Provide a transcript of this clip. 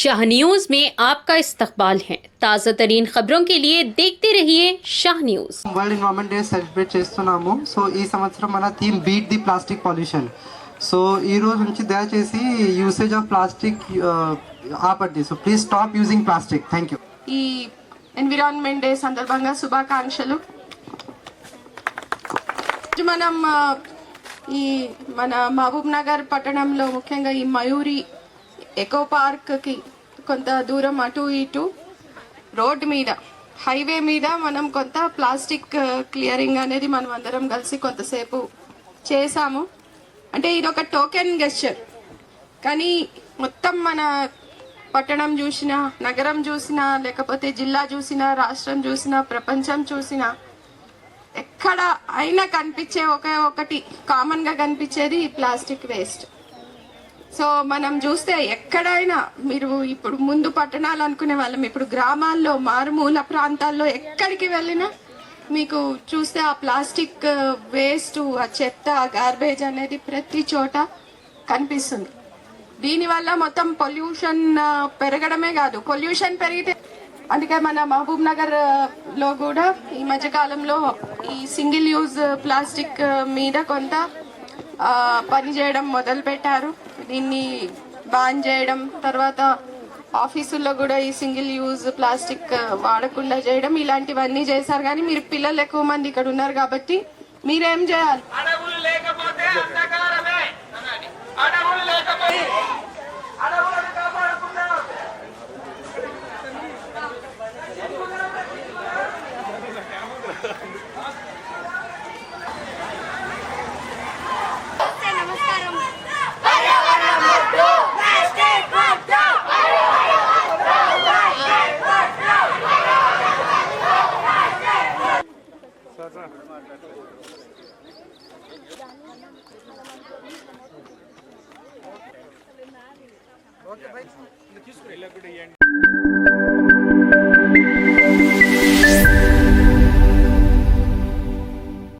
Shah news में आपका इस्तकबाल है। ताज़ा तरीन खबरों के लिए देखते रहिए Shah news. World environment day celebrate చేస్తున్నాము. సో ఈ సంవత్సరం మన theme beat the plastic pollution. So ఈ రోజు నుంచి దయచేసి యూసేజ్ ఆఫ్ ప్లాస్టిక్ ఆపండి. So please stop using plastic. Thank you. ఈ ఎన్విరాన్మెంట్ డే సందర్భంగా శుభాకాంక్షలు. మనం మన మహబూబ్ నగర్ పట్టణంలో ముఖ్యంగా ఈ మయూరి ఎకో పార్క్కి కొంత దూరం అటు ఇటు రోడ్ మీద హైవే మీద మనం కొంత ప్లాస్టిక్ క్లియరింగ్ అనేది మనం అందరం కలిసి కొంతసేపు చేసాము. అంటే ఇది ఒక టోకెన్ గెస్చర్, కానీ మొత్తం మన పట్టణం చూసినా, నగరం చూసినా, లేకపోతే జిల్లా చూసినా, రాష్ట్రం చూసినా, ప్రపంచం చూసినా ఎక్కడ అయినా కనిపించే ఒకటి కామన్గా కనిపించేది ఈ ప్లాస్టిక్ వేస్ట్. సో మనం చూస్తే ఎక్కడైనా మీరు ఇప్పుడు ముందు పట్టణాలు అనుకునే వాళ్ళం, ఇప్పుడు గ్రామాల్లో మారుమూల ప్రాంతాల్లో ఎక్కడికి వెళ్ళినా మీకు చూస్తే ఆ ప్లాస్టిక్ వేస్ట్, ఆ చెత్త, ఆ గార్బేజ్ అనేది ప్రతి చోట కనిపిస్తుంది. దీనివల్ల మొత్తం పొల్యూషన్ పెరగడమే కాదు, పొల్యూషన్ పెరిగితే అందుకే మన మహబూబ్ నగర్ లో కూడా ఈ మధ్యకాలంలో ఈ సింగిల్ యూజ్ ప్లాస్టిక్ మీద కొంత పని చేయడం మొదలు పెట్టారు. దీన్ని బాన్ చేయడం, తర్వాత ఆఫీసుల్లో కూడా ఈ సింగిల్ యూజ్ ప్లాస్టిక్ వాడకుండా చేయడం, ఇలాంటివన్నీ చేశారు. కానీ మీరు పిల్లలు ఎక్కువ మంది ఇక్కడ ఉన్నారు కాబట్టి మీరేం చేయాలి? ఓకే బై తీసుకుని వెళ్ళకుండా